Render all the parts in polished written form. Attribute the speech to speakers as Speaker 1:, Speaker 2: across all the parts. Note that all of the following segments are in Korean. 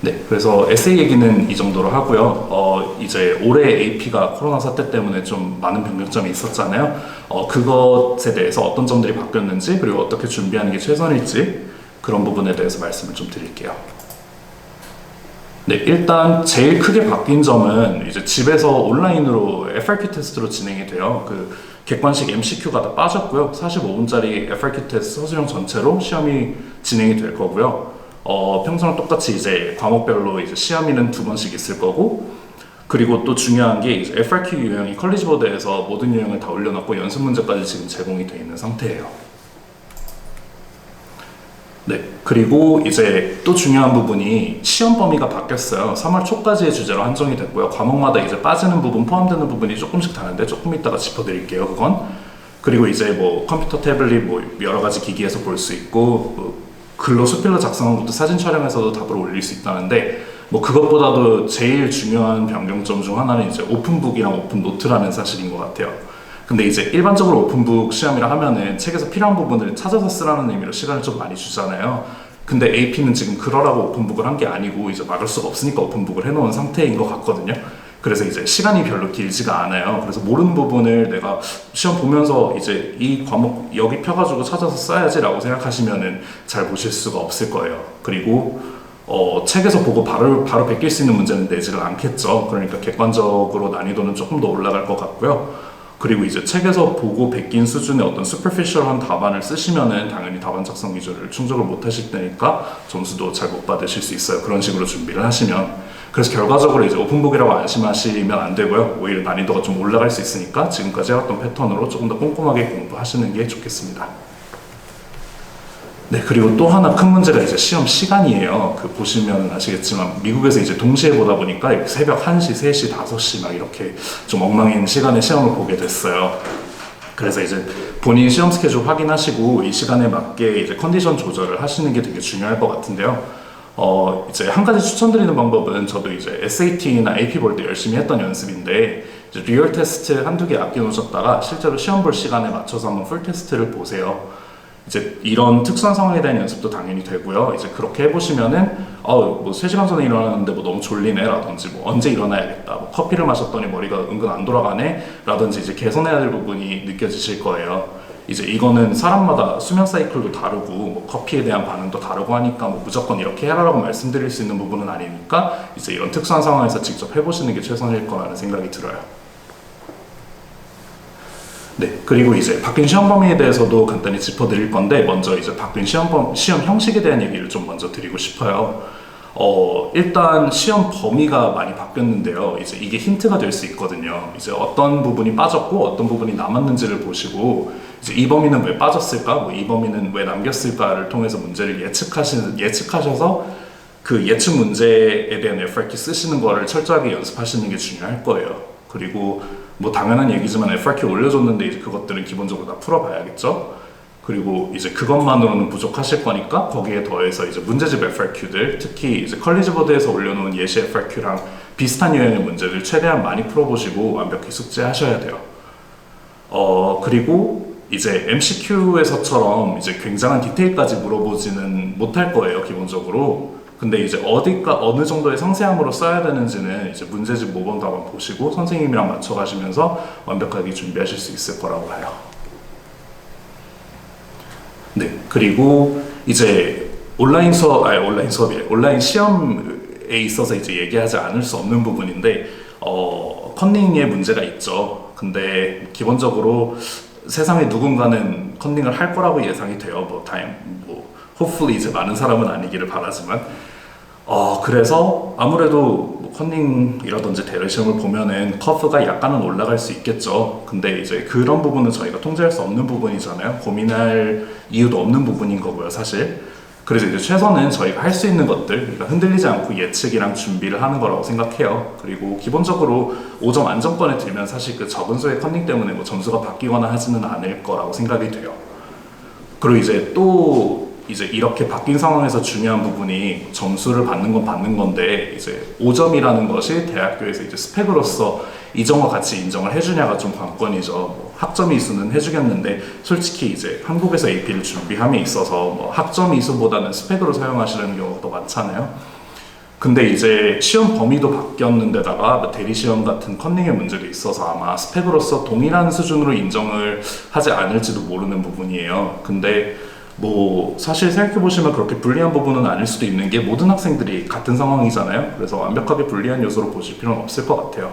Speaker 1: 네, 그래서 에세이 얘기는 이 정도로 하고요. 이제 올해 AP가 코로나 사태 때문에 좀 많은 변경점이 있었잖아요. 그것에 대해서 어떤 점들이 바뀌었는지, 그리고 어떻게 준비하는 게 최선일지, 그런 부분에 대해서 말씀을 좀 드릴게요. 네, 일단 제일 크게 바뀐 점은 이제 집에서 온라인으로 FRQ 테스트로 진행이 돼요. 그 객관식 MCQ가 다 빠졌고요. 45분짜리 FRQ 테스트 서술형 전체로 시험이 진행이 될 거고요. 평소랑 똑같이 이제 과목별로 이제 시험일은 2번씩 있을 거고, 그리고 또 중요한 게 이제 FRQ 유형이 컬리지 보드에서 모든 유형을 다 올려놨고 연습 문제까지 지금 제공이 되어 있는 상태예요. 네, 그리고 이제 또 중요한 부분이 시험 범위가 바뀌었어요. 3월 초까지의 주제로 한정이 됐고요. 과목마다 이제 빠지는 부분, 포함되는 부분이 조금씩 다른데 조금 이따가 짚어드릴게요. 그건. 그리고 이제 뭐 컴퓨터, 태블릿, 뭐 여러 가지 기기에서 볼 수 있고, 글로 수필로 작성한 것도 사진 촬영해서도 답을 올릴 수 있다는데, 뭐 그것보다도 제일 중요한 변경점 중 하나는 이제 오픈북이랑 오픈노트라는 사실인 것 같아요. 근데 이제 일반적으로 오픈북 시험이라 하면은 책에서 필요한 부분을 찾아서 쓰라는 의미로 시간을 좀 많이 주잖아요. 근데 AP는 지금 그러라고 오픈북을 한 게 아니고 이제 막을 수가 없으니까 오픈북을 해놓은 상태인 것 같거든요. 그래서 이제 시간이 별로 길지가 않아요. 그래서 모르는 부분을 내가 시험 보면서 이제 이 과목 여기 펴가지고 찾아서 써야지라고 생각하시면은 잘 보실 수가 없을 거예요. 그리고 책에서 보고 바로 베낄 수 있는 문제는 내지를 않겠죠. 그러니까 객관적으로 난이도는 조금 더 올라갈 것 같고요. 그리고 이제 책에서 보고 베낀 수준의 어떤 슈퍼피셜한 답안을 쓰시면은 당연히 답안 작성 기준을 충족을 못 하실 테니까 점수도 잘 못 받으실 수 있어요. 그런 식으로 준비를 하시면. 그래서 결과적으로 이제 오픈북이라고 안심하시면 안 되고요. 오히려 난이도가 좀 올라갈 수 있으니까 지금까지 해왔던 패턴으로 조금 더 꼼꼼하게 공부하시는 게 좋겠습니다. 네, 그리고 또 하나 큰 문제가 이제 시험 시간이에요. 그 보시면 아시겠지만 미국에서 이제 동시에 보다 보니까 새벽 1시, 3시, 5시 막 이렇게 좀 엉망인 시간에 시험을 보게 됐어요. 그래서 이제 본인 시험 스케줄 확인하시고 이 시간에 맞게 이제 컨디션 조절을 하시는 게 되게 중요할 것 같은데요. 이제 한 가지 추천드리는 방법은 저도 이제 SAT나 AP 볼 때 열심히 했던 연습인데 이제 리얼 테스트 한두 개 아껴놓으셨다가 실제로 시험 볼 시간에 맞춰서 한번 풀 테스트를 보세요. 이제 이런 특수한 상황에 대한 연습도 당연히 되고요. 이제 그렇게 해보시면은 뭐 3시간 전에 일어났는데 뭐 너무 졸리네 라든지 뭐 언제 일어나야겠다 뭐 커피를 마셨더니 머리가 은근 안 돌아가네 라든지 이제 개선해야 될 부분이 느껴지실 거예요. 이제 이거는 사람마다 수면 사이클도 다르고 뭐 커피에 대한 반응도 다르고 하니까 뭐 무조건 이렇게 해라라고 말씀드릴 수 있는 부분은 아니니까 이제 이런 특수한 상황에서 직접 해보시는 게 최선일 거라는 생각이 들어요. 네, 그리고 이제 바뀐 시험 범위에 대해서도 간단히 짚어드릴 건데 먼저 이제 바뀐 시험 형식에 대한 얘기를 좀 먼저 드리고 싶어요. 일단 시험 범위가 많이 바뀌었는데요. 이제 이게 힌트가 될 수 있거든요. 이제 어떤 부분이 빠졌고 어떤 부분이 남았는지를 보시고 이제 이 범위는 왜 빠졌을까, 뭐 이 범위는 왜 남겼을까를 통해서 문제를 예측하셔서 그 예측 문제에 대한 FRQ 쓰시는 거를 철저하게 연습하시는 게 중요할 거예요. 그리고 뭐 당연한 얘기지만 FRQ 올려줬는데 이제 그것들은 기본적으로 다 풀어봐야겠죠. 그리고 이제 그것만으로는 부족하실 거니까 거기에 더해서 이제 문제집 FRQ들, 특히 이제 컬리지 보드에서 올려놓은 예시 FRQ랑 비슷한 유형의 문제들 최대한 많이 풀어보시고 완벽히 숙지하셔야 돼요. 그리고 이제 MCQ에서처럼 이제 굉장한 디테일까지 물어보지는 못할 거예요, 기본적으로. 근데 이제 어느 정도의 상세함으로 써야 되는지는 이제 문제집 모범도 한번 보시고 선생님이랑 맞춰가시면서 완벽하게 준비하실 수 있을 거라고 봐요. 네, 그리고 이제 온라인 시험에 있어서 이제 얘기하지 않을 수 없는 부분인데, 컨닝에 문제가 있죠. 근데 기본적으로 세상에 누군가는 컨닝을 할 거라고 예상이 돼요. hopefully 이제 많은 사람은 아니기를 바라지만, 그래서 아무래도 뭐 컨닝이라든지 대외 시험을 보면은 커브가 약간은 올라갈 수 있겠죠. 근데 이제 그런 부분은 저희가 통제할 수 없는 부분이잖아요. 고민할 이유도 없는 부분인 거고요, 사실. 그래서 이제 최선은 저희가 할 수 있는 것들, 그러니까 흔들리지 않고 예측이랑 준비를 하는 거라고 생각해요. 그리고 기본적으로 5점 안정권에 들면 사실 그 적은 수의 컨닝 때문에 뭐 점수가 바뀌거나 하지는 않을 거라고 생각이 돼요. 그리고 이제 이렇게 바뀐 상황에서 중요한 부분이 점수를 받는 건 받는 건데, 이제 5점이라는 것이 대학교에서 이제 스펙으로서 이점과 같이 인정을 해주냐가 좀 관건이죠. 뭐 학점 이수는 해주겠는데, 솔직히 이제 한국에서 AP를 준비함에 있어서 뭐 학점 이수보다는 스펙으로 사용하시는 경우가 더 많잖아요. 근데 이제 시험 범위도 바뀌었는데다가 뭐 대리 시험 같은 컨닝의 문제도 있어서 아마 스펙으로서 동일한 수준으로 인정을 하지 않을지도 모르는 부분이에요. 근데 뭐 사실 생각해보시면 그렇게 불리한 부분은 아닐 수도 있는 게 모든 학생들이 같은 상황이잖아요. 그래서 완벽하게 불리한 요소로 보실 필요는 없을 것 같아요.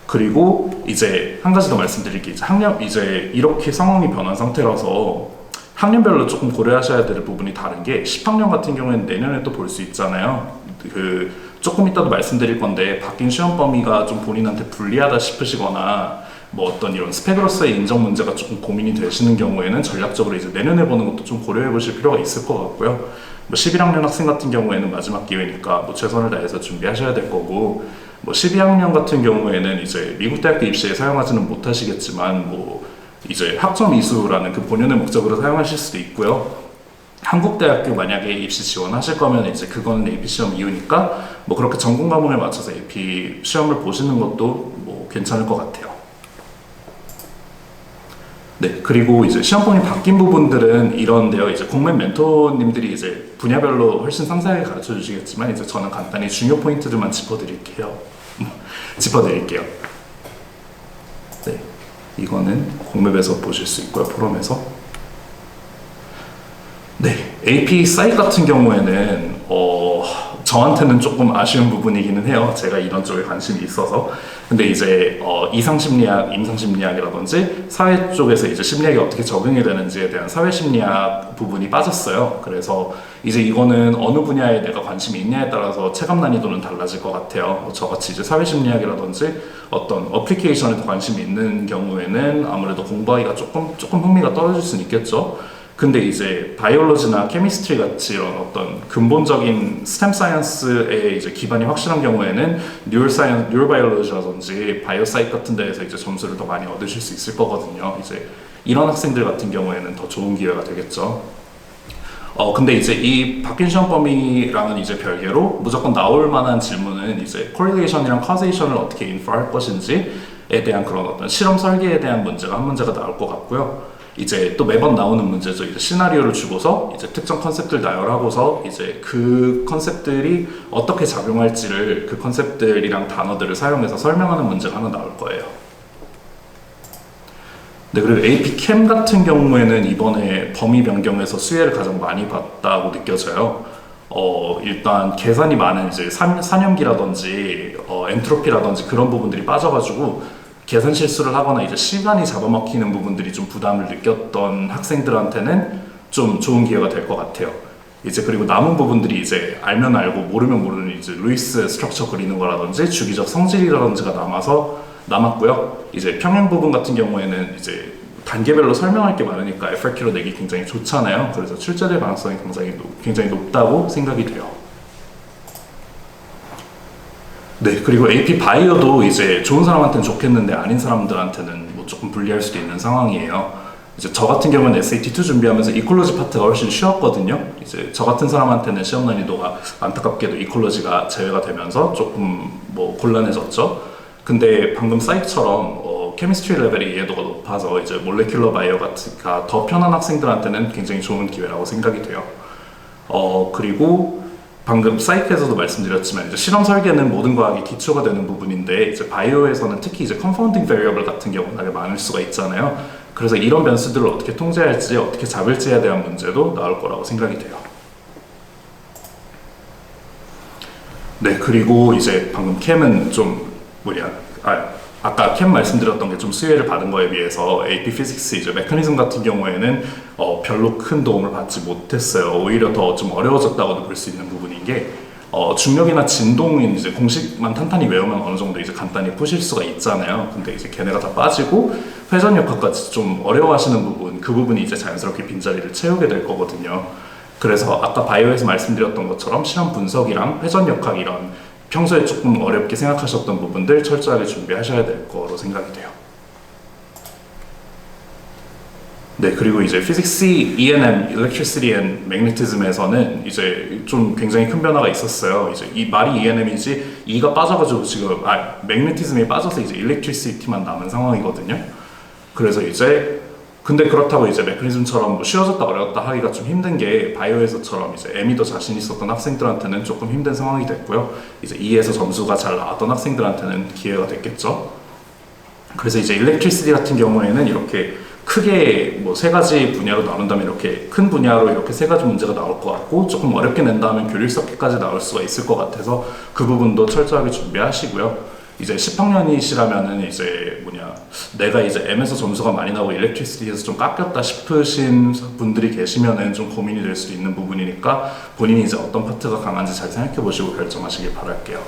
Speaker 1: 그리고 이제 한 가지 더 말씀드릴 게 이제 이렇게 상황이 변한 상태라서 학년별로 조금 고려하셔야 될 부분이 다른 게 10학년 같은 경우에는 내년에 또 볼 수 있잖아요. 조금 이따도 말씀드릴 건데 바뀐 시험 범위가 좀 본인한테 불리하다 싶으시거나 뭐 어떤 이런 스펙으로서의 인정 문제가 조금 고민이 되시는 경우에는 전략적으로 이제 내년에 보는 것도 좀 고려해 보실 필요가 있을 것 같고요. 뭐 11학년 학생 같은 경우에는 마지막 기회니까 뭐 최선을 다해서 준비하셔야 될 거고, 뭐 12학년 같은 경우에는 이제 미국 대학교 입시에 사용하지는 못하시겠지만 뭐 이제 학점 이수라는 그 본연의 목적으로 사용하실 수도 있고요. 한국 대학교 만약에 입시 지원하실 거면 이제 그건 AP 시험 이후니까 뭐 그렇게 전공 과목에 맞춰서 AP 시험을 보시는 것도 뭐 괜찮을 것 같아요. 네, 그리고 이제 시험 범위 바뀐 부분들은 이런데요. 이제 공매 멘토님들이 이제 분야별로 훨씬 상세하게 가르쳐 주시겠지만 이제 저는 간단히 중요 포인트들만 짚어드릴게요. 네, 이거는 공맵에서 보실 수 있고요. 포럼에서. 네, AP 사이트 같은 경우에는 저한테는 조금 아쉬운 부분이기는 해요. 제가 이런 쪽에 관심이 있어서. 근데 이제 이상심리학, 임상심리학이라든지 사회 쪽에서 이제 심리학이 어떻게 적용이 되는지에 대한 사회심리학 부분이 빠졌어요. 그래서 이제 이거는 어느 분야에 내가 관심이 있냐에 따라서 체감 난이도는 달라질 것 같아요. 저같이 이제 사회심리학이라든지 어떤 어플리케이션에 더 관심이 있는 경우에는 아무래도 공부하기가 조금 흥미가 떨어질 수는 있겠죠. 근데 이제 바이올로지나 케미스트리 같이 이런 어떤 근본적인 스템 사이언스의 이제 기반이 확실한 경우에는 뉴럴바이올로지라든지 바이오사이트 같은 데에서 이제 점수를 더 많이 얻으실 수 있을 거거든요. 이제 이런 학생들 같은 경우에는 더 좋은 기회가 되겠죠. 근데 이제 이 바뀐 시험 범위랑은 이제 별개로 무조건 나올 만한 질문은 이제 correlation이랑 causation을 어떻게 infer할 것인지에 대한 그런 어떤 실험 설계에 대한 문제가 한 문제가 나올 것 같고요. 이제 또 매번 나오는 문제죠. 이제 시나리오를 주고서 이제 특정 컨셉들 나열하고서 이제 그 컨셉들이 어떻게 작용할지를 그 컨셉들이랑 단어들을 사용해서 설명하는 문제가 하나 나올 거예요. 네, 그리고 AP 캠 같은 경우에는 이번에 범위 변경에서 수혜를 가장 많이 봤다고 느껴져요. 일단 계산이 많은 이제 산염기라든지 엔트로피라든지 그런 부분들이 빠져가지고 계산 실수를 하거나 이제 시간이 잡아먹히는 부분들이 좀 부담을 느꼈던 학생들한테는 좀 좋은 기회가 될 것 같아요. 이제 그리고 남은 부분들이 이제 알면 알고 모르면 모르는 이제 루이스 스트럭처 그리는 거라든지 주기적 성질이라든지가 남았고요. 이제 평행 부분 같은 경우에는 이제 단계별로 설명할 게 많으니까 FRQ로 내기 굉장히 좋잖아요. 그래서 출제될 가능성이 굉장히 높다고 생각이 돼요. 네, 그리고 AP 바이오도 이제 좋은 사람한테는 좋겠는데 아닌 사람들한테는 뭐 조금 불리할 수도 있는 상황이에요. 이제 저 같은 경우는 SAT2 준비하면서 이콜로지 파트가 훨씬 쉬웠거든요. 이제 저 같은 사람한테는 시험 난이도가 안타깝게도 이콜로지가 제외가 되면서 조금 뭐 곤란해졌죠. 근데 방금 사이트처럼 케미스트리 레벨이 이해도가 높아서 이제 몰레큘러 바이오가 더 편한 학생들한테는 굉장히 좋은 기회라고 생각이 돼요. 그리고 방금 사이트에서도 말씀드렸지만 이제 실험 설계는 모든 과학의 기초가 되는 부분인데 이제 바이오에서는 특히 이제 confounding variable 같은 경우가 많을 수가 있잖아요. 그래서 이런 변수들을 어떻게 통제할지 어떻게 잡을지에 대한 문제도 나올 거라고 생각이 돼요. 네, 그리고 이제 방금 캠은 좀 아까 캠 말씀드렸던 게 좀 수혜를 받은 거에 비해서 AP 피직스 이제 메커니즘 같은 경우에는 별로 큰 도움을 받지 못했어요. 오히려 더 좀 어려워졌다고도 볼 수 있는 부분인 게 중력이나 진동인 이제 공식만 탄탄히 외우면 어느 정도 이제 간단히 푸실 수가 있잖아요. 근데 이제 걔네가 다 빠지고 회전역학까지 좀 어려워하시는 부분, 그 부분이 이제 자연스럽게 빈자리를 채우게 될 거거든요. 그래서 아까 바이오에서 말씀드렸던 것처럼 실험 분석이랑 회전역학 이런 평소에 조금 어렵게 생각하셨던 부분들 철저하게 준비하셔야 될 거로 생각이 돼요. 네, 그리고 이제 Physics, E&M, Electricity and Magnetism에서는 이제 좀 굉장히 큰 변화가 있었어요. 이제 이 말이 E&M이지 E가 빠져가지고 지금 Magnetism이 빠져서 이제 Electricity만 남은 상황이거든요. 그래서 이제 근데 그렇다고 이제 메커니즘처럼 뭐 쉬워졌다 어려웠다 하기가 좀 힘든 게 바이오에서처럼 이제 M이 더 자신 있었던 학생들한테는 조금 힘든 상황이 됐고요. 이제 E에서 점수가 잘 나왔던 학생들한테는 기회가 됐겠죠. 그래서 이제 일렉트리시티 같은 경우에는 이렇게 크게 뭐 세 가지 분야로 나눈다면 이렇게 큰 분야로 이렇게 세 가지 문제가 나올 것 같고 조금 어렵게 낸다면 교류 서킷까지 나올 수가 있을 것 같아서 그 부분도 철저하게 준비하시고요. 이제 10학년이시라면은 이제 내가 이제 M에서 점수가 많이 나고 일렉트리시티에서 좀 깎였다 싶으신 분들이 계시면은 좀 고민이 될 수 있는 부분이니까 본인이 이제 어떤 파트가 강한지 잘 생각해 보시고 결정하시길 바랄게요.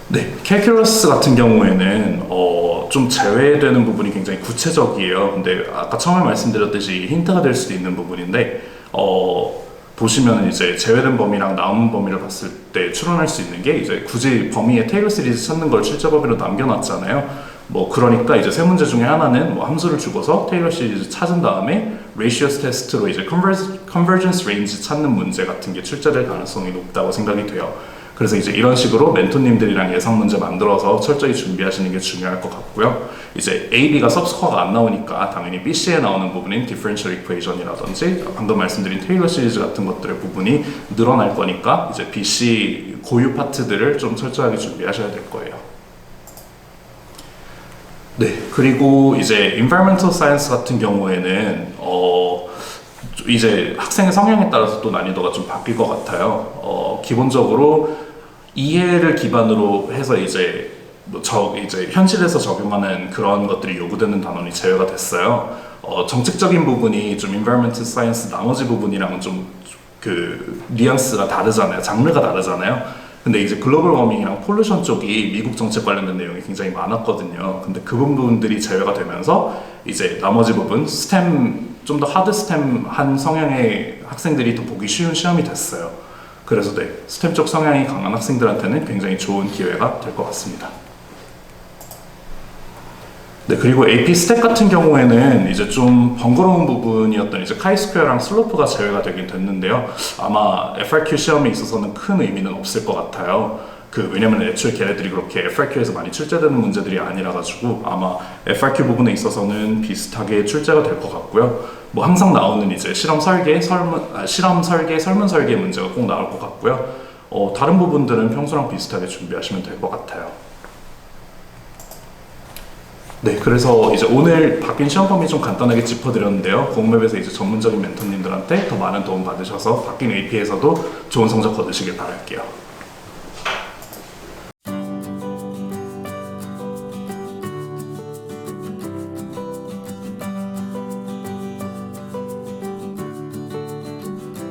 Speaker 1: 네, 캘큘러스 같은 경우에는 좀 제외되는 부분이 굉장히 구체적이에요. 근데 아까 처음에 말씀드렸듯이 힌트가 될 수도 있는 부분인데 보시면 이제 제외된 범위랑 남은 범위를 봤을 때 추론할 수 있는 게 이제 굳이 범위에 테일러 시리즈 찾는 걸 출제 범위로 남겨놨잖아요. 뭐 그러니까 이제 세 문제 중에 하나는 뭐 함수를 주고서 테일러 시리즈 찾은 다음에 레이시오스 테스트로 이제 컨버전스 레인지 찾는 문제 같은 게 출제될 가능성이 높다고 생각이 돼요. 그래서 이제 이런 식으로 멘토님들이랑 예상 문제 만들어서 철저히 준비하시는 게 중요할 것 같고요. 이제 A, B가 서브스코어가 안 나오니까 당연히 BC에 나오는 부분인 디퍼런셜 이퀘이션이라든지 방금 말씀드린 테일러 시리즈 같은 것들의 부분이 늘어날 거니까 이제 BC 고유 파트들을 좀 철저하게 준비하셔야 될 거예요. 네, 그리고 이제 environmental science 같은 경우에는 이제 학생의 성향에 따라서 또 난이도가 좀 바뀔 것 같아요. 기본적으로 이해를 기반으로 해서 이제 이제 현실에서 적용하는 그런 것들이 요구되는 단원이 제외가 됐어요. 정책적인 부분이 좀 environmental science 나머지 부분이랑 좀 그 뉘앙스가 다르잖아요. 장르가 다르잖아요. 근데 이제 글로벌 워밍이랑 폴루션 쪽이 미국 정책 관련된 내용이 굉장히 많았거든요. 근데 그 부분들이 제외가 되면서 이제 나머지 부분 스템 좀 더 하드 스템 한 성향의 학생들이 더 보기 쉬운 시험이 됐어요. 그래서 네, 스템 쪽 성향이 강한 학생들한테는 굉장히 좋은 기회가 될 것 같습니다. 네, 그리고 AP 스택 같은 경우에는 이제 좀 번거로운 부분이었던 이제 카이스퀘어랑 슬로프가 제외가 되긴 됐는데요. 아마 FRQ 시험에 있어서는 큰 의미는 없을 것 같아요. 왜냐면 애초에 걔네들이 그렇게 FRQ에서 많이 출제되는 문제들이 아니라 가지고 아마 FRQ 부분에 있어서는 비슷하게 출제가 될 것 같고요. 뭐 항상 나오는 이제 실험 설계, 설문 설계 문제가 꼭 나올 것 같고요. 다른 부분들은 평소랑 비슷하게 준비하시면 될 것 같아요. 네, 그래서 이제 오늘 바뀐 시험 범위 좀 간단하게 짚어드렸는데요. 공맵에서 이제 전문적인 멘토님들한테 더 많은 도움 받으셔서 바뀐 AP에서도 좋은 성적 거두시길 바랄게요.